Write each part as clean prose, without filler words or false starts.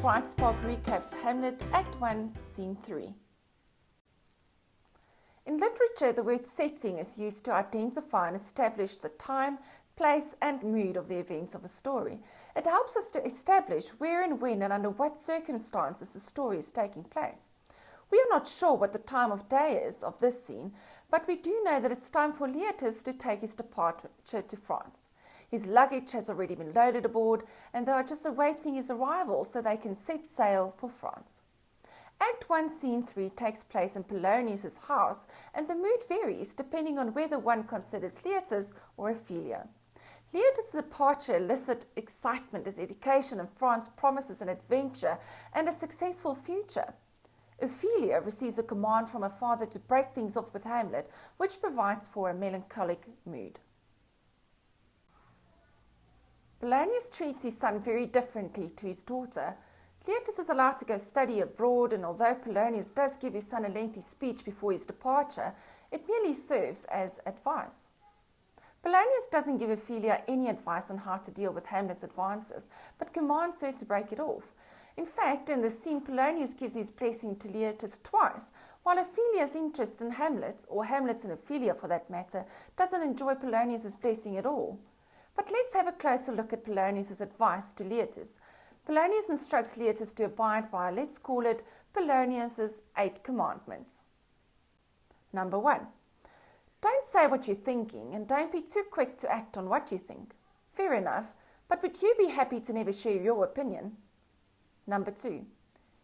Bright Spark recaps Hamlet Act 1, Scene 3. In literature, the word setting is used to identify and establish the time, place and mood of the events of a story. It helps us to establish where and when and under what circumstances the story is taking place. We are not sure what the time of day is of this scene, but we do know that it's time for Leotus to take his departure to France. His luggage has already been loaded aboard, and they are just awaiting his arrival so they can set sail for France. Act 1, Scene 3 takes place in Polonius' house, and the mood varies depending on whether one considers Leotus or Ophelia. Leotus' departure elicits excitement as education in France promises an adventure and a successful future. Ophelia receives a command from her father to break things off with Hamlet, which provides for a melancholic mood. Polonius treats his son very differently to his daughter. Leotus is allowed to go study abroad, and although Polonius does give his son a lengthy speech before his departure, it merely serves as advice. Polonius doesn't give Ophelia any advice on how to deal with Hamlet's advances, but commands her to break it off. In fact, in this scene, Polonius gives his blessing to Leotus twice, while Ophelia's interest in Hamlet, or Hamlet's and Ophelia for that matter, doesn't enjoy Polonius' blessing at all. But let's have a closer look at Polonius' advice to Leotus. Polonius instructs Leotus to abide by, let's call it, Polonius' 8 commandments. Number 1. Don't say what you're thinking, and don't be too quick to act on what you think. Fair enough, but would you be happy to never share your opinion? Number 2.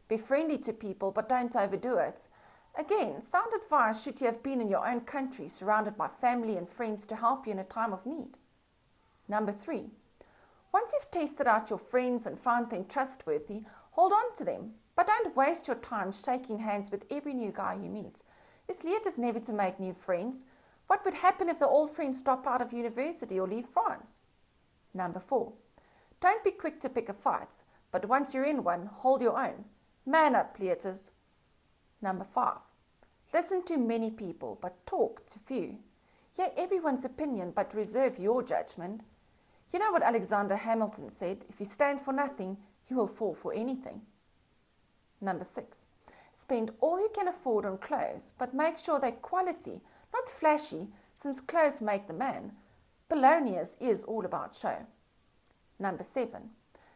Be friendly to people, but don't overdo it. Again, sound advice should you have been in your own country, surrounded by family and friends to help you in a time of need. Number 3. Once you've tested out your friends and found them trustworthy, hold on to them, but don't waste your time shaking hands with every new guy you meet. Is Leotus never to make new friends? What would happen if the old friends drop out of university or leave France? Number 4. Don't be quick to pick a fight, but once you're in one, hold your own. Man up, Leotus. Number 5. Listen to many people, but talk to few. Hear everyone's opinion, but reserve your judgment. You know what Alexander Hamilton said, if you stand for nothing, you will fall for anything. Number 6. Spend all you can afford on clothes, but make sure they're quality, not flashy, since clothes make the man. Polonius is all about show. Number 7.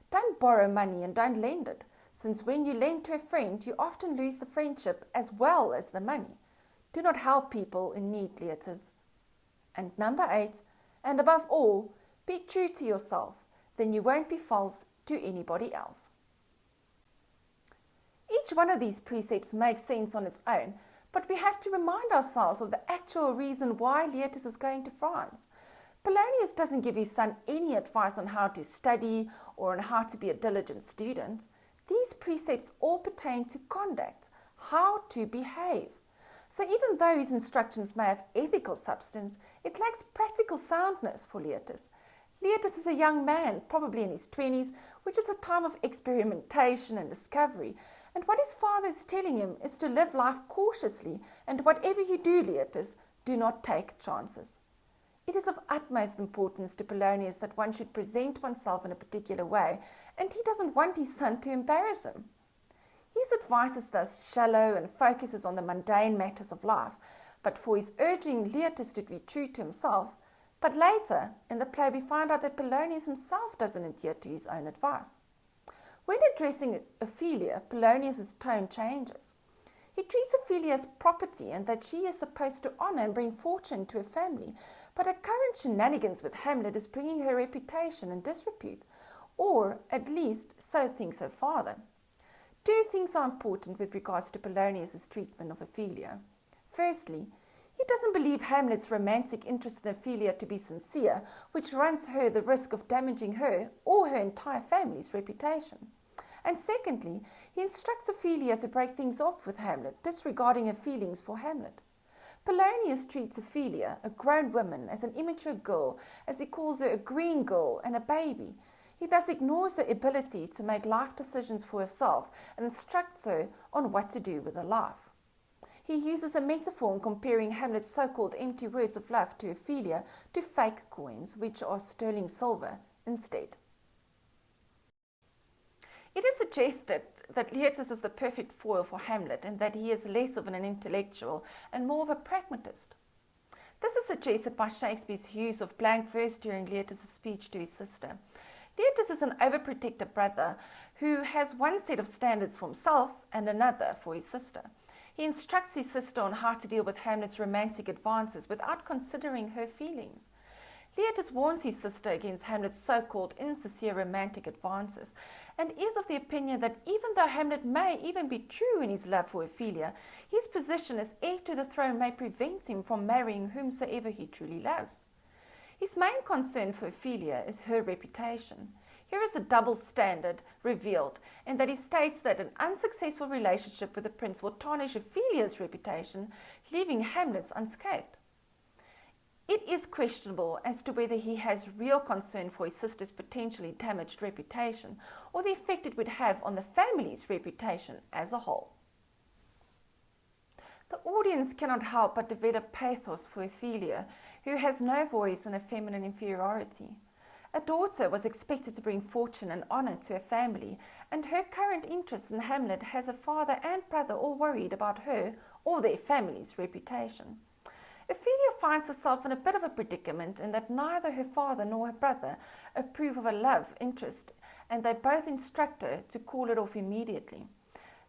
Don't borrow money and don't lend it, since when you lend to a friend, you often lose the friendship as well as the money. Do not help people in need, Leotus. And number 8, and above all, be true to yourself, then you won't be false to anybody else. Each one of these precepts makes sense on its own, but we have to remind ourselves of the actual reason why Leotus is going to France. Polonius doesn't give his son any advice on how to study or on how to be a diligent student. These precepts all pertain to conduct, how to behave. So even though his instructions may have ethical substance, it lacks practical soundness for Leotus. Leotus is a young man, probably in his 20s, which is a time of experimentation and discovery. And what his father is telling him is to live life cautiously, and whatever you do, Leotus, do not take chances. It is of utmost importance to Polonius that one should present oneself in a particular way, and he doesn't want his son to embarrass him. His advice is thus shallow and focuses on the mundane matters of life, but for his urging Leotus to be true to himself. But later, in the play, we find out that Polonius himself doesn't adhere to his own advice. When addressing Ophelia, Polonius' tone changes. He treats Ophelia as property and that she is supposed to honor and bring fortune to her family, but her current shenanigans with Hamlet is bringing her reputation in disrepute, or at least so thinks her father. 2 things are important with regards to Polonius' treatment of Ophelia. Firstly, he doesn't believe Hamlet's romantic interest in Ophelia to be sincere, which runs her the risk of damaging her or her entire family's reputation. And secondly, he instructs Ophelia to break things off with Hamlet, disregarding her feelings for Hamlet. Polonius treats Ophelia, a grown woman, as an immature girl, as he calls her a green girl and a baby. He thus ignores her ability to make life decisions for herself and instructs her on what to do with her life. He uses a metaphor in comparing Hamlet's so-called empty words of love to Ophelia to fake coins, which are sterling silver, instead. It is suggested that Leatus is the perfect foil for Hamlet and that he is less of an intellectual and more of a pragmatist. This is suggested by Shakespeare's use of blank verse during Leatus' speech to his sister. Leatus is an overprotective brother who has one set of standards for himself and another for his sister. He instructs his sister on how to deal with Hamlet's romantic advances without considering her feelings. Leatus warns his sister against Hamlet's so-called insincere romantic advances and is of the opinion that even though Hamlet may even be true in his love for Ophelia, his position as heir to the throne may prevent him from marrying whomsoever he truly loves. His main concern for Ophelia is her reputation. Here is a double standard revealed in that he states that an unsuccessful relationship with the prince will tarnish Ophelia's reputation, leaving Hamlet's unscathed. It is questionable as to whether he has real concern for his sister's potentially damaged reputation or the effect it would have on the family's reputation as a whole. The audience cannot help but develop pathos for Ophelia, who has no voice in a feminine inferiority. A daughter was expected to bring fortune and honour to her family, and her current interest in Hamlet has a father and brother all worried about her or their family's reputation. Ophelia finds herself in a bit of a predicament in that neither her father nor her brother approve of her love interest, and they both instruct her to call it off immediately.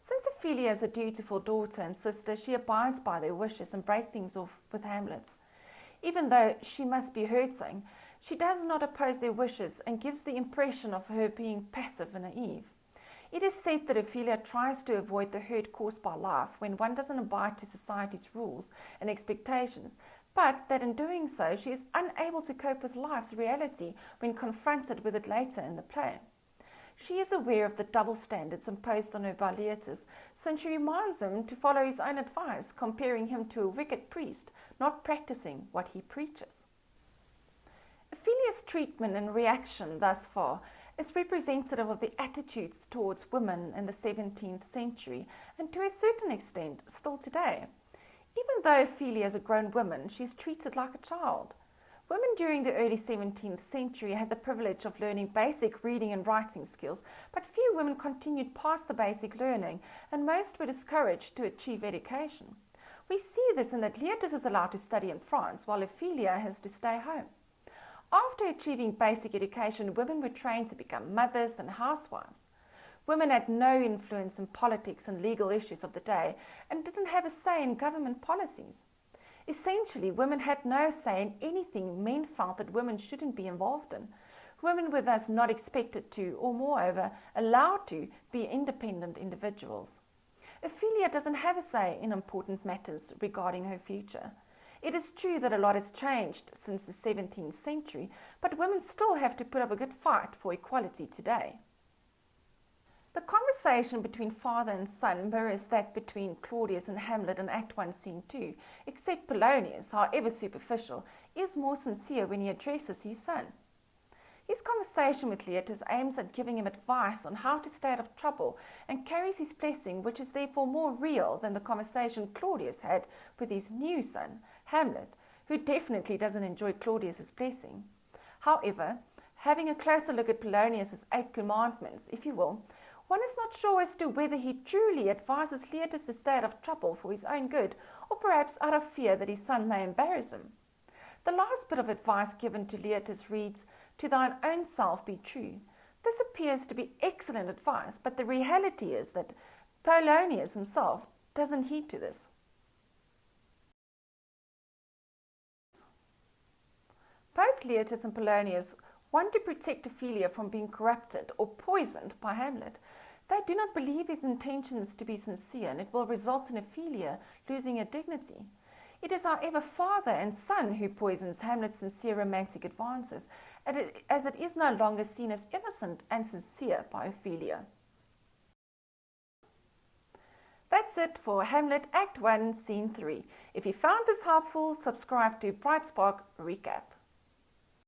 Since Ophelia is a dutiful daughter and sister, she abides by their wishes and breaks things off with Hamlet. Even though she must be hurting, she does not oppose their wishes and gives the impression of her being passive and naive. It is said that Ophelia tries to avoid the hurt caused by life when one doesn't abide to society's rules and expectations, but that in doing so she is unable to cope with life's reality when confronted with it later in the play. She is aware of the double standards imposed on her by Leatus, since she reminds him to follow his own advice, comparing him to a wicked priest, not practicing what he preaches. Ophelia's treatment and reaction thus far is representative of the attitudes towards women in the 17th century and to a certain extent still today. Even though Ophelia is a grown woman, she is treated like a child. Women during the early 17th century had the privilege of learning basic reading and writing skills, but few women continued past the basic learning, and most were discouraged to achieve education. We see this in that Leatus is allowed to study in France, while Ophelia has to stay home. After achieving basic education, women were trained to become mothers and housewives. Women had no influence in politics and legal issues of the day and didn't have a say in government policies. Essentially, women had no say in anything men felt that women shouldn't be involved in. Women were thus not expected to, or moreover, allowed to, be independent individuals. Ophelia doesn't have a say in important matters regarding her future. It is true that a lot has changed since the 17th century, but women still have to put up a good fight for equality today. The conversation between father and son mirrors that between Claudius and Hamlet in Act 1, Scene 2, except Polonius, however superficial, is more sincere when he addresses his son. His conversation with Leatus aims at giving him advice on how to stay out of trouble and carries his blessing, which is therefore more real than the conversation Claudius had with his new son, Hamlet, who definitely doesn't enjoy Claudius's blessing. However, having a closer look at Polonius's 8 commandments, if you will, one is not sure as to whether he truly advises Leatus to stay out of trouble for his own good, or perhaps out of fear that his son may embarrass him. The last bit of advice given to Leatus reads, "To thine own self be true." This appears to be excellent advice, but the reality is that Polonius himself doesn't heed to this. Both Leatus and Polonius want to protect Ophelia from being corrupted or poisoned by Hamlet. They do not believe his intentions to be sincere, and it will result in Ophelia losing her dignity. It is, however, father and son who poisons Hamlet's sincere romantic advances, as it is no longer seen as innocent and sincere by Ophelia. That's it for Hamlet Act 1, Scene 3. If you found this helpful, subscribe to Bright Spark Recap.